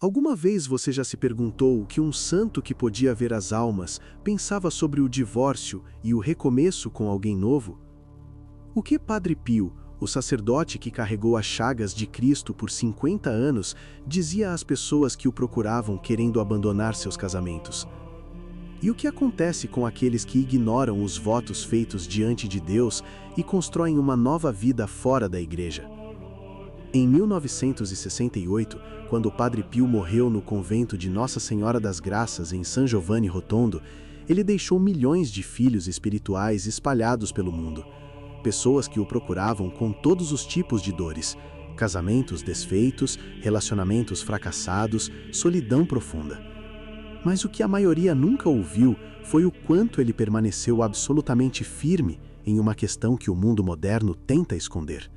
Alguma vez você já se perguntou o que um santo que podia ver as almas pensava sobre o divórcio e o recomeço com alguém novo? O que Padre Pio, o sacerdote que carregou as chagas de Cristo por 50 anos, dizia às pessoas que o procuravam querendo abandonar seus casamentos? E o que acontece com aqueles que ignoram os votos feitos diante de Deus e constroem uma nova vida fora da igreja? Em 1968, quando o Padre Pio morreu no convento de Nossa Senhora das Graças em San Giovanni Rotondo, ele deixou milhões de filhos espirituais espalhados pelo mundo. Pessoas que o procuravam com todos os tipos de dores: casamentos desfeitos, relacionamentos fracassados, solidão profunda. Mas o que a maioria nunca ouviu foi o quanto ele permaneceu absolutamente firme em uma questão que o mundo moderno tenta esconder.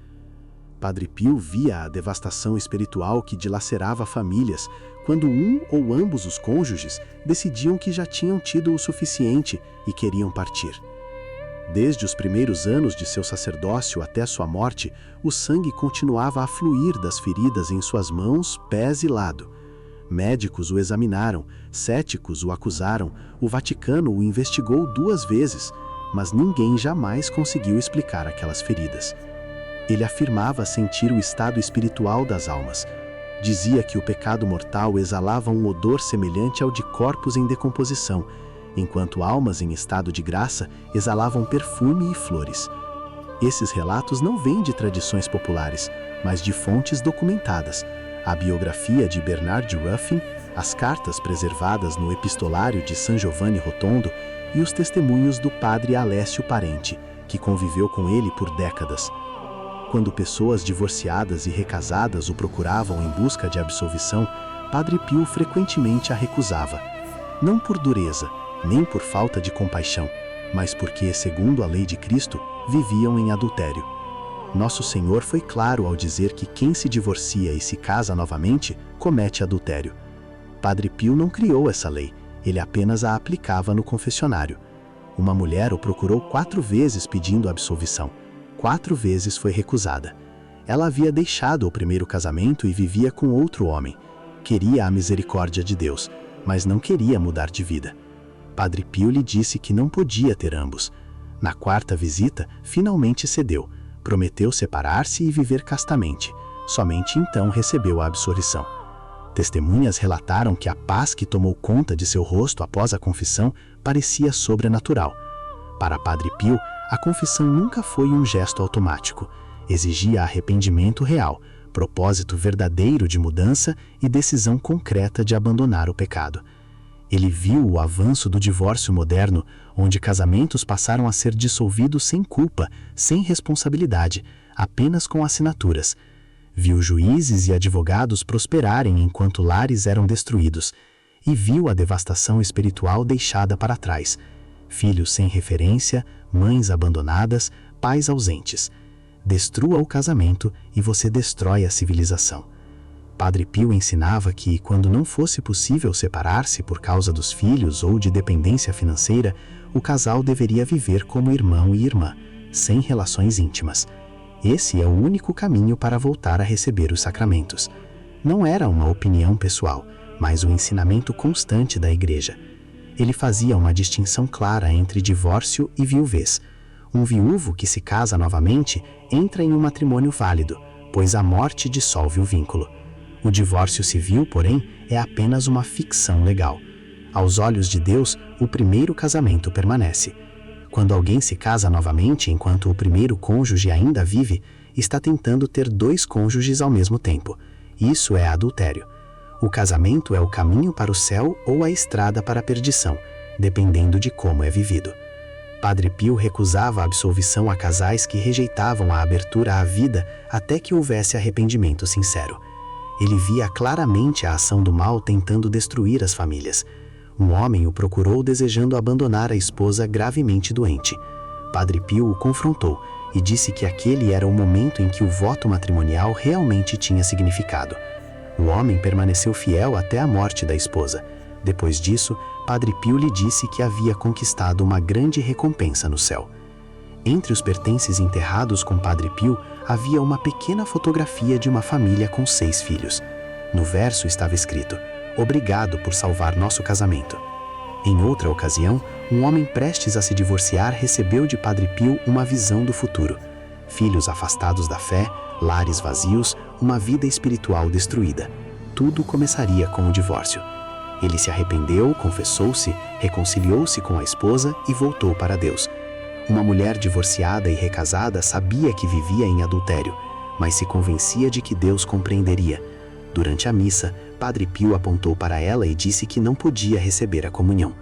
Padre Pio via a devastação espiritual que dilacerava famílias quando um ou ambos os cônjuges decidiam que já tinham tido o suficiente e queriam partir. Desde os primeiros anos de seu sacerdócio até sua morte, o sangue continuava a fluir das feridas em suas mãos, pés e lado. Médicos o examinaram, céticos o acusaram, o Vaticano o investigou 2 vezes, mas ninguém jamais conseguiu explicar aquelas feridas. Ele afirmava sentir o estado espiritual das almas. Dizia que o pecado mortal exalava um odor semelhante ao de corpos em decomposição, enquanto almas em estado de graça exalavam perfume e flores. Esses relatos não vêm de tradições populares, mas de fontes documentadas. A biografia de Bernard Ruffin, as cartas preservadas no epistolário de San Giovanni Rotondo e os testemunhos do padre Alessio Parente, que conviveu com ele por décadas. Quando pessoas divorciadas e recasadas o procuravam em busca de absolvição, Padre Pio frequentemente a recusava. Não por dureza, nem por falta de compaixão, mas porque, segundo a lei de Cristo, viviam em adultério. Nosso Senhor foi claro ao dizer que quem se divorcia e se casa novamente, comete adultério. Padre Pio não criou essa lei, ele apenas a aplicava no confessionário. Uma mulher o procurou 4 vezes pedindo absolvição. 4 vezes foi recusada. Ela havia deixado o primeiro casamento e vivia com outro homem. Queria a misericórdia de Deus, mas não queria mudar de vida. Padre Pio lhe disse que não podia ter ambos. Na 4ª visita, finalmente cedeu. Prometeu separar-se e viver castamente. Somente então recebeu a absolvição. Testemunhas relataram que a paz que tomou conta de seu rosto após a confissão parecia sobrenatural. Para Padre Pio, a confissão nunca foi um gesto automático. Exigia arrependimento real, propósito verdadeiro de mudança e decisão concreta de abandonar o pecado. Ele viu o avanço do divórcio moderno, onde casamentos passaram a ser dissolvidos sem culpa, sem responsabilidade, apenas com assinaturas. Viu juízes e advogados prosperarem enquanto lares eram destruídos. E viu a devastação espiritual deixada para trás. Filhos sem referência, mães abandonadas, pais ausentes. Destrua o casamento e você destrói a civilização. Padre Pio ensinava que, quando não fosse possível separar-se por causa dos filhos ou de dependência financeira, o casal deveria viver como irmão e irmã, sem relações íntimas. Esse é o único caminho para voltar a receber os sacramentos. Não era uma opinião pessoal, mas o ensinamento constante da Igreja. Ele fazia uma distinção clara entre divórcio e viuvez. Um viúvo que se casa novamente entra em um matrimônio válido, pois a morte dissolve o vínculo. O divórcio civil, porém, é apenas uma ficção legal. Aos olhos de Deus, o primeiro casamento permanece. Quando alguém se casa novamente enquanto o primeiro cônjuge ainda vive, está tentando ter 2 cônjuges ao mesmo tempo. Isso é adultério. O casamento é o caminho para o céu ou a estrada para a perdição, dependendo de como é vivido. Padre Pio recusava a absolvição a casais que rejeitavam a abertura à vida até que houvesse arrependimento sincero. Ele via claramente a ação do mal tentando destruir as famílias. Um homem o procurou desejando abandonar a esposa gravemente doente. Padre Pio o confrontou e disse que aquele era o momento em que o voto matrimonial realmente tinha significado. O homem permaneceu fiel até a morte da esposa. Depois disso, Padre Pio lhe disse que havia conquistado uma grande recompensa no céu. Entre os pertences enterrados com Padre Pio, havia uma pequena fotografia de uma família com 6 filhos. No verso estava escrito: "Obrigado por salvar nosso casamento." Em outra ocasião, um homem prestes a se divorciar recebeu de Padre Pio uma visão do futuro: filhos afastados da fé, lares vazios, uma vida espiritual destruída. Tudo começaria com o divórcio. Ele se arrependeu, confessou-se, reconciliou-se com a esposa e voltou para Deus. Uma mulher divorciada e recasada sabia que vivia em adultério, mas se convencia de que Deus compreenderia. Durante a missa, Padre Pio apontou para ela e disse que não podia receber a comunhão.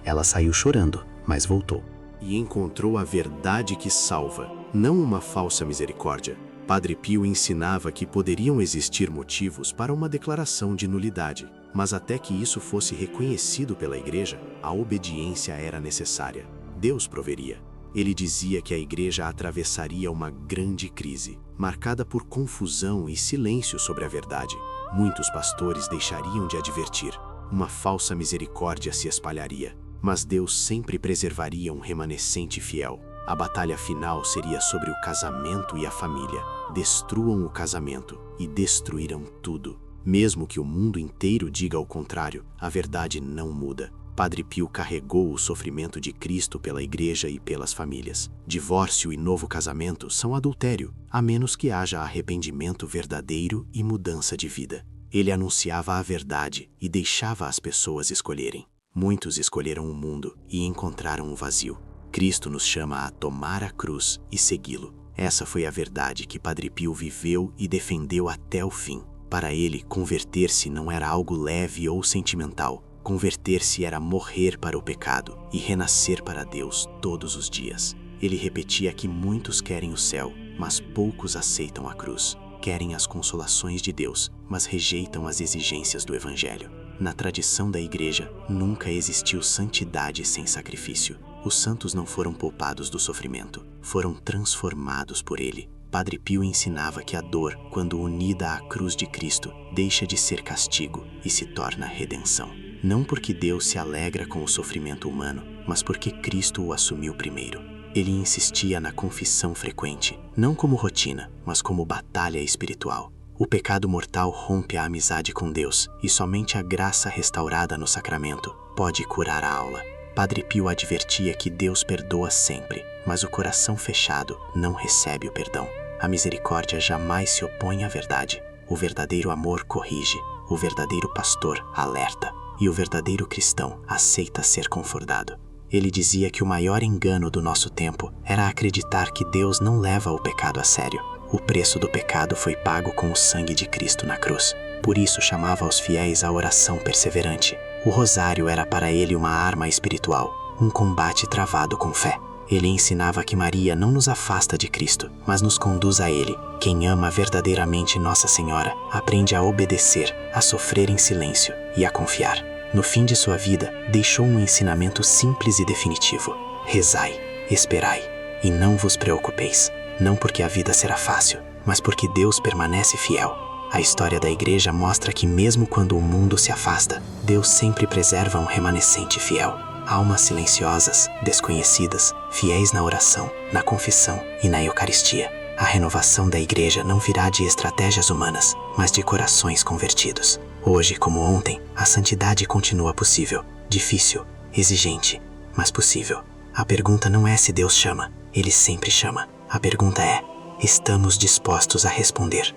Ela saiu chorando, mas voltou. E encontrou a verdade que salva, não uma falsa misericórdia. Padre Pio ensinava que poderiam existir motivos para uma declaração de nulidade, mas até que isso fosse reconhecido pela Igreja, a obediência era necessária. Deus proveria. Ele dizia que a Igreja atravessaria uma grande crise, marcada por confusão e silêncio sobre a verdade. Muitos pastores deixariam de advertir. Uma falsa misericórdia se espalharia, mas Deus sempre preservaria um remanescente fiel. A batalha final seria sobre o casamento e a família. Destruam o casamento e destruirão tudo. Mesmo que o mundo inteiro diga o contrário, a verdade não muda. Padre Pio carregou o sofrimento de Cristo pela Igreja e pelas famílias. Divórcio e novo casamento são adultério, a menos que haja arrependimento verdadeiro e mudança de vida. Ele anunciava a verdade e deixava as pessoas escolherem. Muitos escolheram o mundo e encontraram o vazio. Cristo nos chama a tomar a cruz e segui-lo. Essa foi a verdade que Padre Pio viveu e defendeu até o fim. Para ele, converter-se não era algo leve ou sentimental. Converter-se era morrer para o pecado e renascer para Deus todos os dias. Ele repetia que muitos querem o céu, mas poucos aceitam a cruz. Querem as consolações de Deus, mas rejeitam as exigências do Evangelho. Na tradição da Igreja, nunca existiu santidade sem sacrifício. Os santos não foram poupados do sofrimento, foram transformados por ele. Padre Pio ensinava que a dor, quando unida à cruz de Cristo, deixa de ser castigo e se torna redenção. Não porque Deus se alegra com o sofrimento humano, mas porque Cristo o assumiu primeiro. Ele insistia na confissão frequente, não como rotina, mas como batalha espiritual. O pecado mortal rompe a amizade com Deus e somente a graça restaurada no sacramento pode curar a alma. Padre Pio advertia que Deus perdoa sempre, mas o coração fechado não recebe o perdão. A misericórdia jamais se opõe à verdade. O verdadeiro amor corrige, o verdadeiro pastor alerta, e o verdadeiro cristão aceita ser confortado. Ele dizia que o maior engano do nosso tempo era acreditar que Deus não leva o pecado a sério. O preço do pecado foi pago com o sangue de Cristo na cruz. Por isso chamava os fiéis à oração perseverante. O rosário era para ele uma arma espiritual, um combate travado com fé. Ele ensinava que Maria não nos afasta de Cristo, mas nos conduz a Ele. Quem ama verdadeiramente Nossa Senhora aprende a obedecer, a sofrer em silêncio e a confiar. No fim de sua vida, deixou um ensinamento simples e definitivo: rezai, esperai e não vos preocupeis. Não porque a vida será fácil, mas porque Deus permanece fiel. A história da Igreja mostra que mesmo quando o mundo se afasta, Deus sempre preserva um remanescente fiel. Almas silenciosas, desconhecidas, fiéis na oração, na confissão e na Eucaristia. A renovação da Igreja não virá de estratégias humanas, mas de corações convertidos. Hoje, como ontem, a santidade continua possível. Difícil, exigente, mas possível. A pergunta não é se Deus chama, Ele sempre chama. A pergunta é: estamos dispostos a responder?